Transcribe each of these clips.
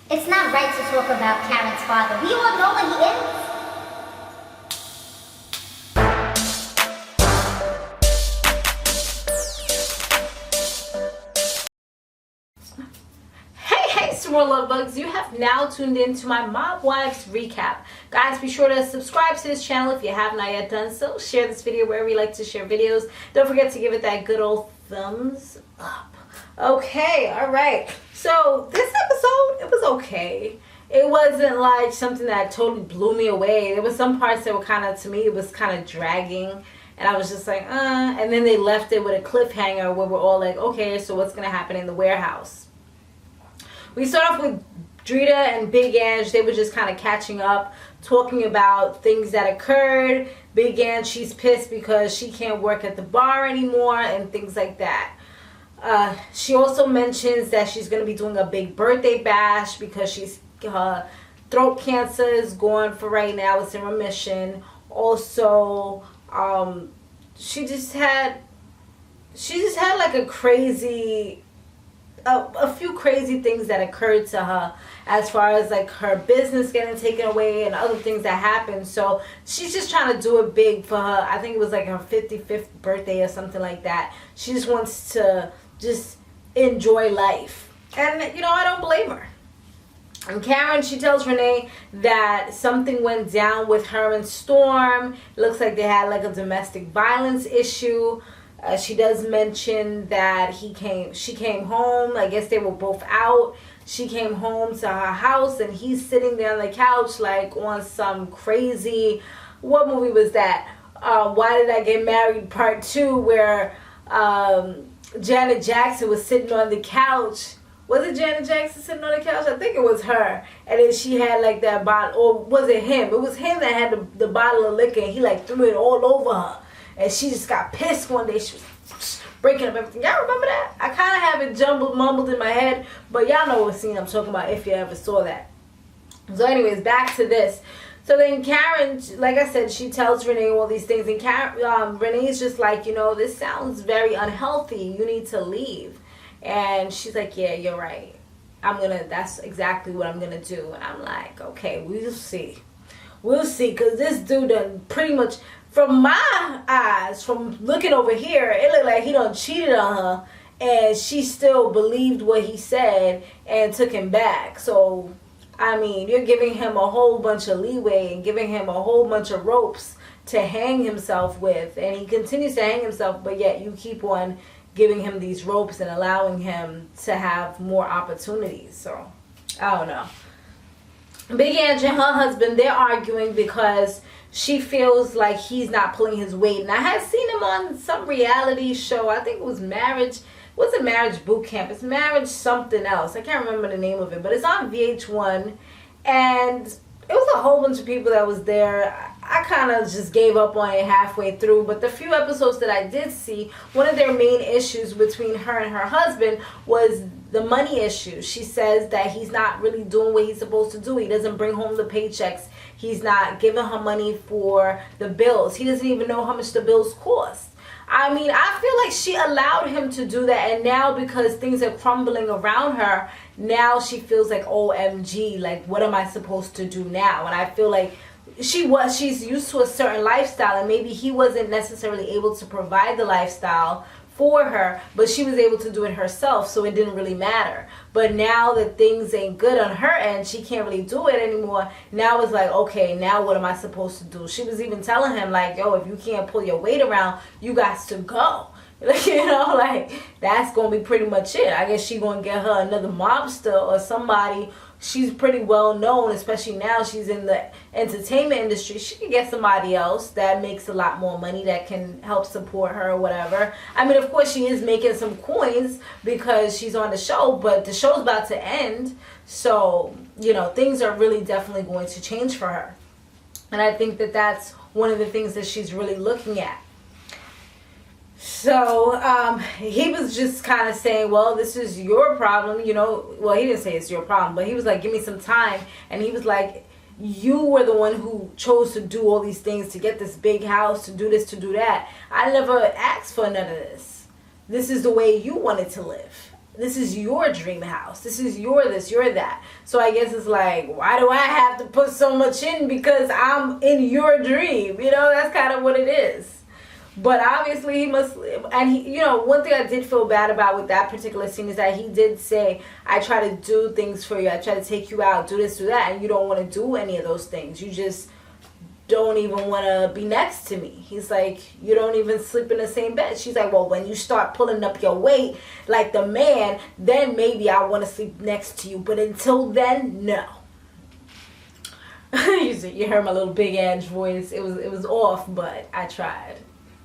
It's not right to talk about Karen's father. We all know what he is. Hey, Samore Love Bugs, you have now tuned in to my Mob Wives recap. Guys, be sure to subscribe to this channel if you have not yet done so. Share this video wherever you like to share videos. Don't forget to give it that good old thumbs up. Okay, alright. So, this episode, it was okay. It wasn't like something that totally blew me away. There were some parts that were kind of, to me, it was kind of dragging. And I was just like, And then they left it with a cliffhanger where we're all like, okay, so what's going to happen in the warehouse? We start off with Drita and Big Ang. They were just kind of catching up, talking about things that occurred. Big Ang, she's pissed because she can't work at the bar anymore and things like that. She also mentions that she's going to be doing a big birthday bash because her throat cancer is gone for right now. It's in remission. Also, she just had like a few crazy things that occurred to her as far as like her business getting taken away and other things that happened. So she's just trying to do it big for her. I think it was like her 55th birthday or something like that. She just wants to just enjoy life. And, you know, I don't blame her. And Karen, she tells Renee that something went down with her and Storm. It looks like they had like a domestic violence issue. She does mention that she came home. I guess they were both out. She came home to her house and he's sitting there on the couch like on some crazy, what movie was that? Why Did I Get Married Part 2, where Janet Jackson was sitting on the couch. Was it Janet Jackson sitting on the couch? I think it was her. And then she had like that bottle, or was it him? It was him that had the bottle of liquor and he like threw it all over her. And she just got pissed one day. She was breaking up everything. Y'all remember that? I kind of have it mumbled in my head. But y'all know what scene I'm talking about if you ever saw that. So anyways, back to this. So then Karen, like I said, she tells Renee all these things. And Renee's just like, you know, this sounds very unhealthy. You need to leave. And she's like, yeah, you're right. That's exactly what I'm going to do. And I'm like, okay, we'll see. We'll see. Because this dude done pretty much, from my eyes, from looking over here, it looked like he done cheated on her. And she still believed what he said and took him back. So, I mean, you're giving him a whole bunch of leeway and giving him a whole bunch of ropes to hang himself with. And he continues to hang himself, but yet you keep on giving him these ropes and allowing him to have more opportunities. So, I don't know. Big Ang and her husband, they're arguing because she feels like he's not pulling his weight. And I had seen him on some reality show. I think it was Marriage. What's a Marriage Boot Camp? It's Marriage something else. I can't remember the name of it. But it's on VH1. And it was a whole bunch of people that was there. I kind of just gave up on it halfway through. But the few episodes that I did see, one of their main issues between her and her husband was the money issue. She says that he's not really doing what he's supposed to do. He doesn't bring home the paychecks. He's not giving her money for the bills. He doesn't even know how much the bills cost. I mean, I feel like she allowed him to do that, and now because things are crumbling around her, now she feels like, OMG, like, what am I supposed to do now? And I feel like she's used to a certain lifestyle, and maybe he wasn't necessarily able to provide the lifestyle for her, but she was able to do it herself, so it didn't really matter. But now that things ain't good on her end, she can't really do it anymore. Now it's like, okay, now what am I supposed to do? She was even telling him like, yo, if you can't pull your weight around, you got to go. You know, like, that's gonna be pretty much it. I guess she gonna get her another mobster or somebody. She's pretty well known, especially now she's in the entertainment industry. She can get somebody else that makes a lot more money that can help support her or whatever. I mean, of course, she is making some coins because she's on the show, but the show's about to end. So, you know, things are really definitely going to change for her. And I think that that's one of the things that she's really looking at. So he was just kind of saying, well, this is your problem, you know. Well, he didn't say it's your problem, but he was like, give me some time. And he was like, you were the one who chose to do all these things, to get this big house, to do this, to do that. I never asked for none of this. This is the way you wanted to live. this is your dream house. This is your this, your that. So I guess it's like, why do I have to put so much in because I'm in your dream? You know, that's kind of what it is. But obviously he must, and he, you know, one thing I did feel bad about with that particular scene is that he did say, I try to do things for you. I try to take you out, do this, do that. And you don't want to do any of those things. You just don't even want to be next to me. He's like, you don't even sleep in the same bed. She's like, well, when you start pulling up your weight like the man, then maybe I want to sleep next to you. But until then, no. You heard my little Big Ang voice. It was off, but I tried.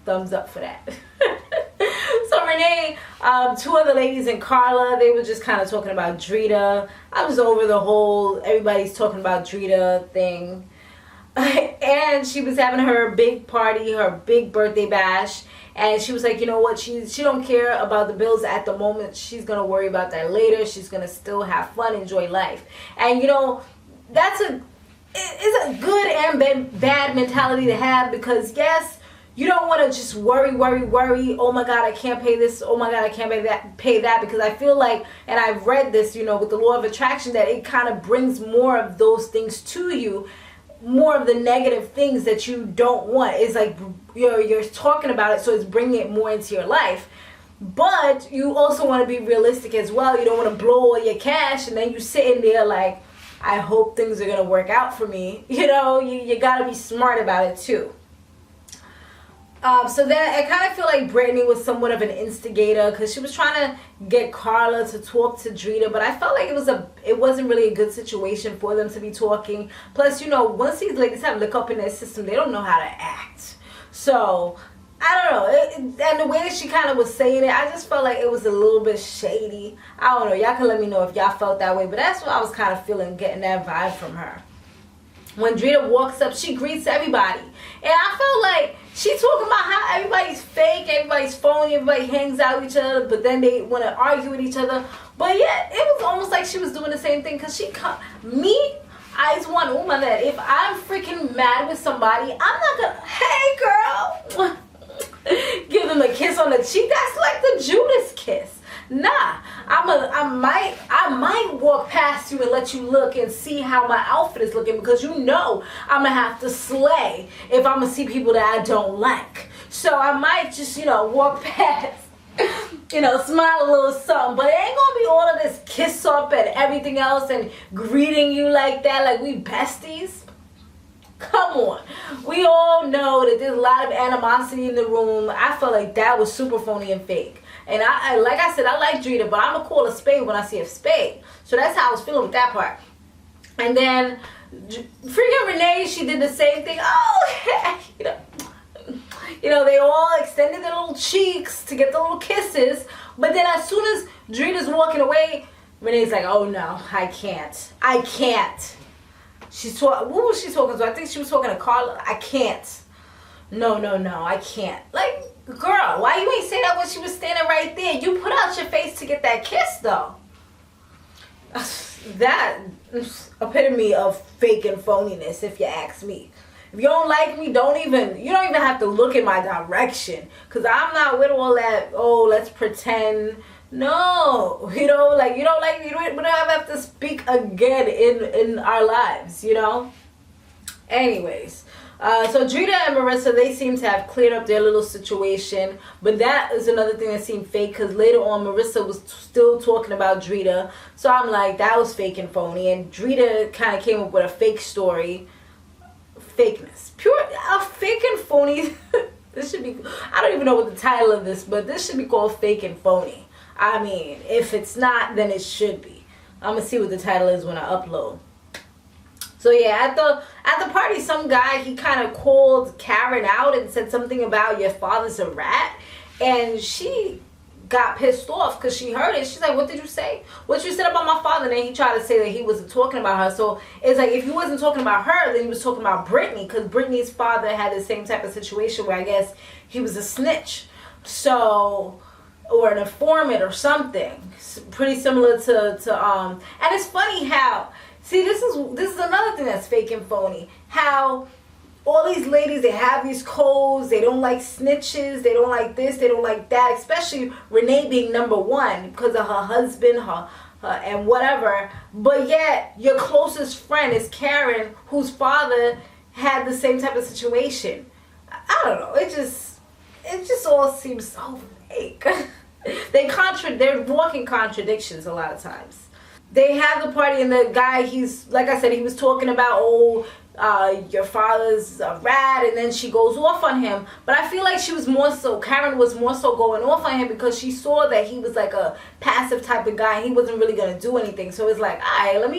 Thumbs up for that. So Renee, two other ladies and Carla, they were just kind of talking about Drita. I was over the whole everybody's talking about Drita thing. And she was having her big party, her big birthday bash. And she was like, you know what, she don't care about the bills at the moment. She's going to worry about that later. She's going to still have fun, enjoy life. And, you know, it's a good and bad mentality to have because, yes, you don't want to just worry. Oh my God, I can't pay this. Oh my God, I can't pay that. Because I feel like, and I've read this, you know, with the law of attraction, that it kind of brings more of those things to you. More of the negative things that you don't want. It's like you're talking about it, so it's bringing it more into your life. But you also want to be realistic as well. You don't want to blow all your cash and then you sitting there like, I hope things are going to work out for me. You know, you got to be smart about it too. So then I kind of feel like Brittany was somewhat of an instigator because she was trying to get Carla to talk to Drita, but I felt like it wasn't really a good situation for them to be talking. Plus, you know, once these ladies have look up in their system, they don't know how to act. So I don't know. And the way that she kind of was saying it, I just felt like it was a little bit shady. I don't know. Y'all can let me know if y'all felt that way, but that's what I was kind of feeling, getting that vibe from her. When Drita walks up, she greets everybody. And I felt like she talking about how everybody's fake, everybody's phony, everybody hangs out with each other, but then they want to argue with each other. But yeah, it was almost like she was doing the same thing because I just want to that if I'm freaking mad with somebody, I'm not going to, hey girl, give them a kiss on the cheek. That's like the Judas kiss. Nah, I might walk past you and let you look and see how my outfit is looking because you know I'm gonna have to slay if I'm gonna see people that I don't like. So I might just, you know, walk past, you know, smile a little something, but it ain't gonna be all of this kiss up and everything else and greeting you like that, like we besties. Come on. We all know that there's a lot of animosity in the room. I felt like that was super phony and fake. And I like I said, I like Drita, but I'm going to call a spade when I see a spade. So that's how I was feeling with that part. And then, freaking Renee, she did the same thing. Oh, you know, they all extended their little cheeks to get the little kisses. But then as soon as Drita's walking away, Renee's like, oh no, I can't. What was she talking to? I think she was talking to Carla. I can't. No, I can't. Like, girl, why you ain't say that when she was standing right there? You put out your face to get that kiss, though. That epitome of fake and phoniness, if you ask me. If you don't like me, you don't even have to look in my direction. Because I'm not with all that, oh, let's pretend. No, you know, like, you don't like me, we don't have to speak again in our lives, you know. Anyways. So Drita and Marissa, they seem to have cleared up their little situation. But that is another thing that seemed fake because later on Marissa was still talking about Drita. So I'm like, that was fake and phony. And Drita kind of came up with a fake story. Fakeness. A fake and phony. This should be, I don't even know what the title of this, but this should be called Fake and Phony. I mean, if it's not, then it should be. I'm going to see what the title is when I upload. So yeah, at the party, some guy, he kind of called Karen out and said something about your father's a rat. And she got pissed off because she heard it. She's like, what did you say? What you said about my father? And then he tried to say that he wasn't talking about her. So it's like, if he wasn't talking about her, then he was talking about Brittany. Because Brittany's father had the same type of situation where I guess he was a snitch. So, or an informant or something. Pretty similar to and it's funny how... See, this is another thing that's fake and phony. How all these ladies, they have these codes. They don't like snitches. They don't like this. They don't like that. Especially Renee being number one because of her husband, her and whatever. But yet, your closest friend is Karen, whose father had the same type of situation. I don't know. It just all seems so fake. They're walking contradictions a lot of times. They have the party and the guy, he's, like I said, he was talking about, your father's a rat, and then she goes off on him. But I feel like Karen was more so going off on him because she saw that he was like a passive type of guy and he wasn't really going to do anything. So it's like, alright, let me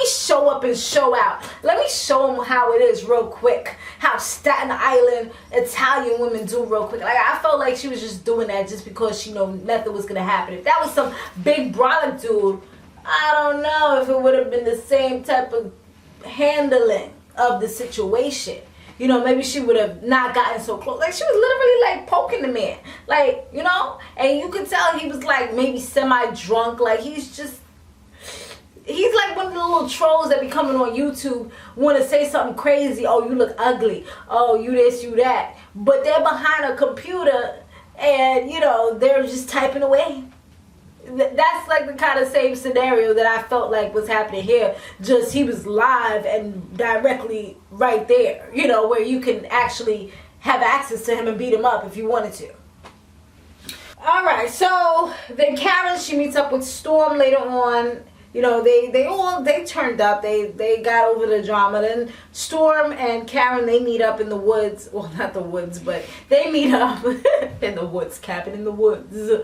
show up and show out. Let me show him how it is real quick. How Staten Island Italian women do real quick. Like, I felt like she was just doing that just because she know nothing was going to happen. If that was some big brother dude, I don't know if it would have been the same type of handling of the situation. You know, maybe she would have not gotten so close. Like, she was literally like poking the man, like, you know, and you could tell he was like maybe semi-drunk. Like, he's like one of the little trolls that be coming on YouTube, want to say something crazy. Oh, you look ugly. Oh, you this, you that. But they're behind a computer and, you know, they're just typing away. That's like the kind of same scenario that I felt like was happening here. Just he was live and directly right there, you know, where you can actually have access to him and beat him up if you wanted to. Alright, so then Karen, she meets up with Storm later on. You know, they turned up. They got over the drama. Then Storm and Karen, they meet up in the woods. Well, not the woods, but they meet up in the woods, cabin in the woods.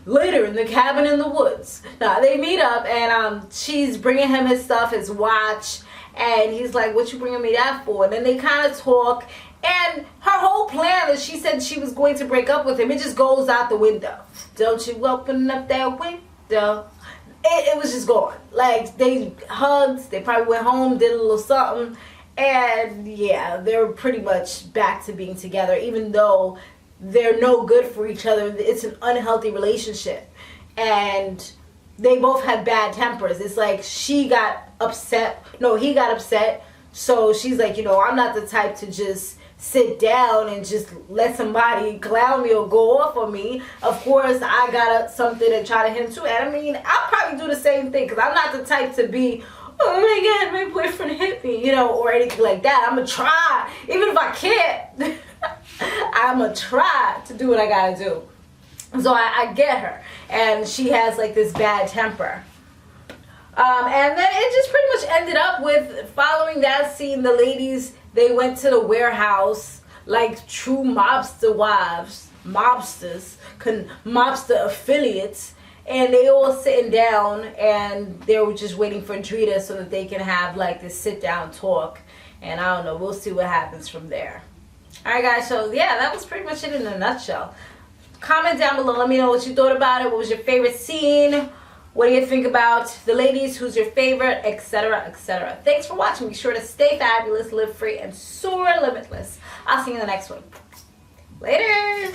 Later in the cabin in the woods. Now, they meet up and she's bringing him his stuff, his watch. And he's like, what you bringing me that for? And then they kind of talk. And her whole plan that she said she was going to break up with him, it just goes out the window. Don't you open up that window? It was just gone. Like, they hugged, they probably went home, did a little something, and yeah, they're pretty much back to being together, even though they're no good for each other. It's an unhealthy relationship, and they both had bad tempers. It's like he got upset, so she's like, you know, I'm not the type to just sit down and just let somebody clown me or go off on me. Of course, I got something to try to hit too. And I mean, I'll probably do the same thing because I'm not the type to be, oh my God, my boyfriend hit me, you know, or anything like that. I'm going to try. Even if I can't, I'm going to try to do what I got to do. So I get her. And she has like this bad temper. And then it just pretty much ended up with, following that scene, the ladies, they went to the warehouse like true mobster wives, mobster affiliates, and they all sitting down and they were just waiting for Drita so that they can have like this sit down talk. And I don't know, we'll see what happens from there. Alright guys, so yeah, that was pretty much it in a nutshell. Comment down below, let me know what you thought about it. What was your favorite scene? What do you think about the ladies? Who's your favorite? Etc. etc. Thanks for watching. Be sure to stay fabulous, live free, and soar limitless. I'll see you in the next one. Later.